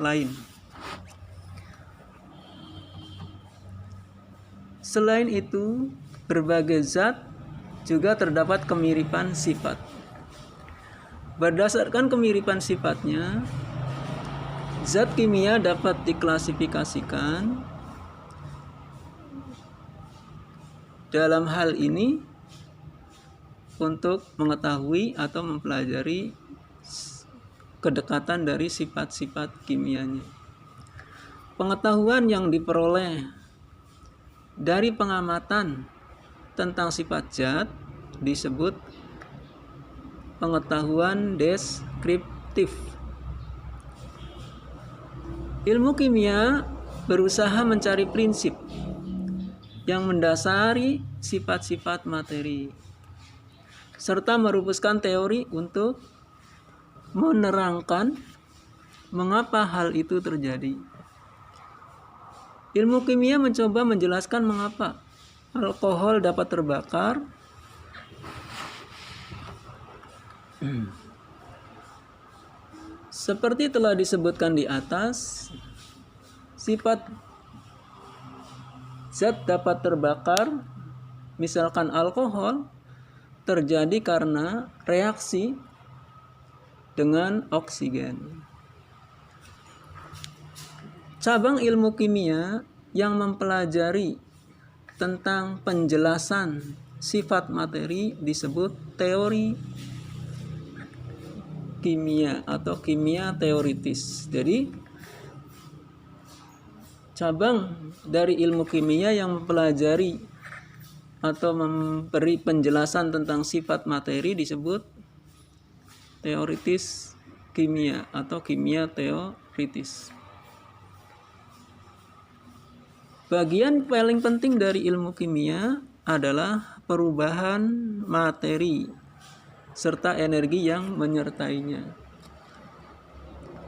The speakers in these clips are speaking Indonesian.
lain. Selain itu, berbagai zat juga terdapat kemiripan sifat. Berdasarkan kemiripan sifatnya, zat kimia dapat diklasifikasikan dalam hal ini untuk mengetahui atau mempelajari kedekatan dari sifat-sifat kimianya. Pengetahuan yang diperoleh dari pengamatan tentang sifat zat disebut pengetahuan deskriptif. Ilmu kimia berusaha mencari prinsip yang mendasari sifat-sifat materi, serta merumuskan teori untuk menerangkan mengapa hal itu terjadi. Ilmu kimia mencoba menjelaskan mengapa alkohol dapat terbakar, seperti telah disebutkan di atas. Sifat zat dapat terbakar, misalkan alkohol, terjadi karena reaksi dengan oksigen. Cabang ilmu kimia yang mempelajari tentang penjelasan sifat materi disebut teori kimia atau kimia teoritis. Jadi, cabang dari ilmu kimia yang mempelajari atau memberi penjelasan tentang sifat materi disebut teoritis kimia atau kimia teoritis. Bagian paling penting dari ilmu kimia adalah perubahan materi serta energi yang menyertainya.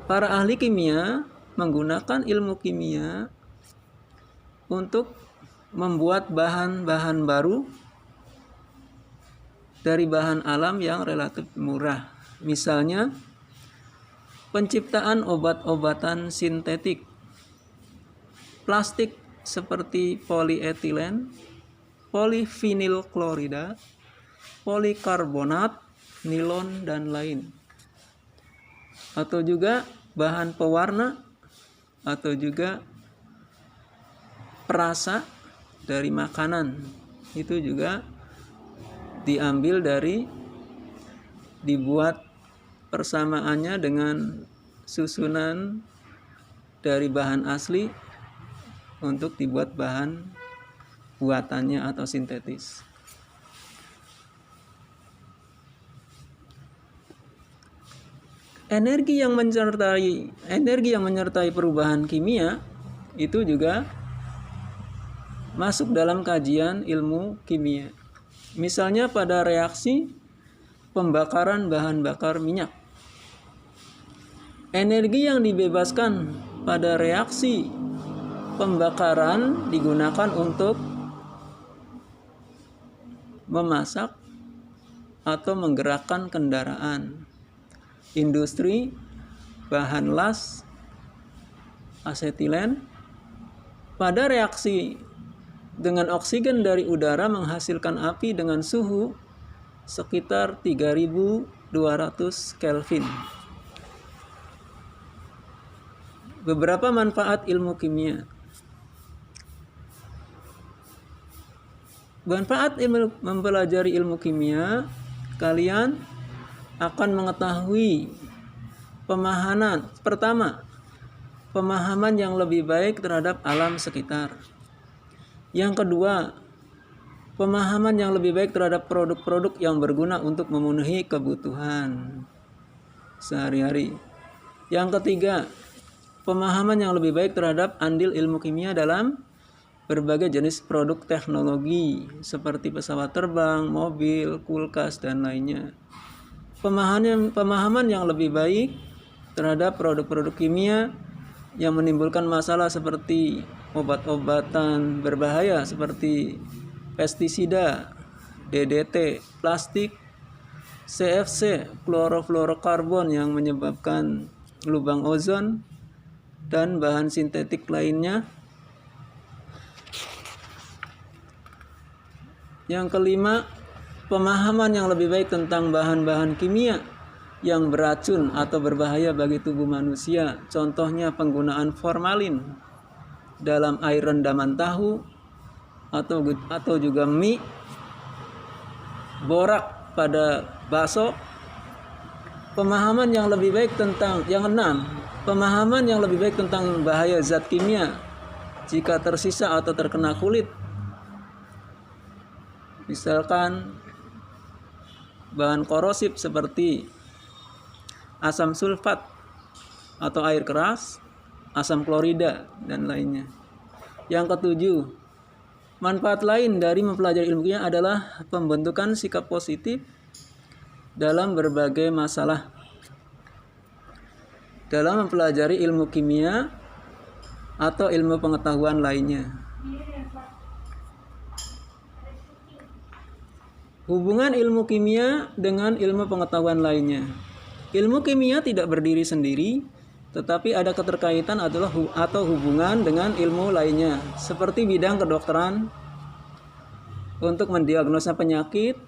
Para ahli kimia menggunakan ilmu kimia untuk membuat bahan-bahan baru dari bahan alam yang relatif murah. Misalnya, penciptaan obat-obatan sintetik, plastik seperti polietilen, polivinil klorida, polikarbonat, nilon, dan lain. Atau juga bahan pewarna, atau juga perasa dari makanan. Itu juga dibuat persamaannya dengan susunan dari bahan asli untuk dibuat bahan buatannya atau sintetis. Energi yang menyertai perubahan kimia itu juga masuk dalam kajian ilmu kimia. Misalnya pada reaksi pembakaran bahan bakar minyak. Energi yang dibebaskan pada reaksi pembakaran digunakan untuk memasak atau menggerakkan kendaraan, industri, bahan las, asetilen. Pada reaksi dengan oksigen dari udara menghasilkan api dengan suhu sekitar 3200 Kelvin. Beberapa manfaat ilmu kimia. Manfaat mempelajari ilmu kimia, kalian akan mengetahui pemahaman yang lebih baik terhadap alam sekitar. Yang kedua, pemahaman yang lebih baik terhadap produk-produk yang berguna untuk memenuhi kebutuhan sehari-hari. Yang ketiga, pemahaman yang lebih baik terhadap andil ilmu kimia dalam berbagai jenis produk teknologi seperti pesawat terbang, mobil, kulkas, dan lainnya. Pemahaman yang lebih baik terhadap produk-produk kimia yang menimbulkan masalah seperti obat-obatan berbahaya seperti pestisida, DDT, plastik, CFC, klorofluorokarbon yang menyebabkan lubang ozon, dan bahan sintetik lainnya. Yang kelima, pemahaman yang lebih baik tentang bahan-bahan kimia yang beracun atau berbahaya bagi tubuh manusia. Contohnya penggunaan formalin dalam air rendaman tahu atau juga mie, borak pada bakso. Pemahaman yang lebih baik tentang yang enam, pemahaman yang lebih baik tentang bahaya zat kimia jika tersisa atau terkena kulit. Misalkan bahan korosif seperti asam sulfat atau air keras, asam klorida, dan lainnya. Yang ketujuh, manfaat lain dari mempelajari ilmu kimia adalah pembentukan sikap positif dalam berbagai masalah. Dalam mempelajari ilmu kimia atau ilmu pengetahuan lainnya. Hubungan ilmu kimia dengan ilmu pengetahuan lainnya. Ilmu kimia tidak berdiri sendiri, tetapi ada keterkaitan atau hubungan dengan ilmu lainnya, seperti bidang kedokteran untuk mendiagnosa penyakit,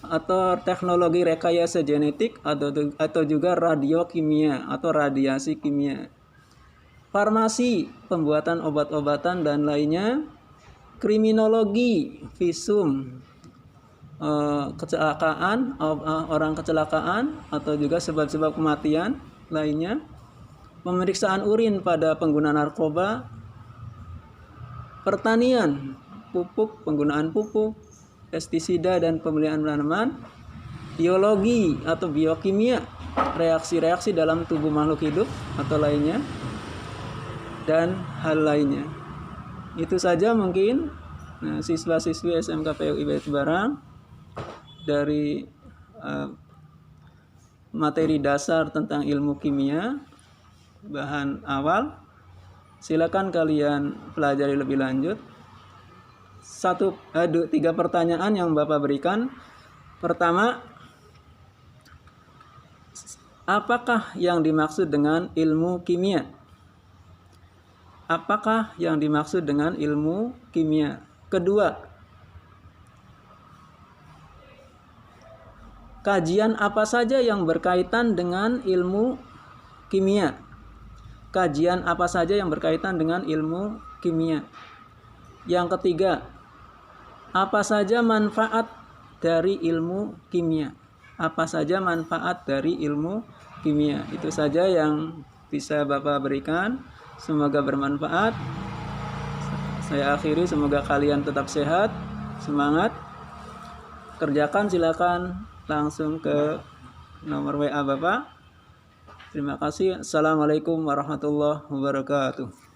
atau teknologi rekayasa genetik, atau juga radiokimia atau radiasi kimia, farmasi, pembuatan obat-obatan dan lainnya, kriminologi, visum, kecelakaan, orang kecelakaan atau juga sebab-sebab kematian lainnya, pemeriksaan urin pada pengguna narkoba, pertanian, penggunaan pupuk, pestisida dan pemeliharaan tanaman, biologi atau biokimia, reaksi-reaksi dalam tubuh makhluk hidup atau lainnya, dan hal lainnya. Itu saja mungkin siswa-siswi SMK PUI Bait Barang dari materi dasar tentang ilmu kimia, bahan awal. Silakan kalian pelajari lebih lanjut. 3 pertanyaan yang Bapak berikan. Pertama, apakah yang dimaksud dengan ilmu kimia? Apakah yang dimaksud dengan ilmu kimia? Kedua, kajian apa saja yang berkaitan dengan ilmu kimia? Kajian apa saja yang berkaitan dengan ilmu kimia? Yang ketiga, apa saja manfaat dari ilmu kimia? Apa saja manfaat dari ilmu kimia? Itu saja yang bisa Bapak berikan. Semoga bermanfaat. Saya akhiri, semoga kalian tetap sehat, semangat. Kerjakan silakan langsung ke nomor WA Bapak. Terima kasih. Assalamualaikum warahmatullahi wabarakatuh.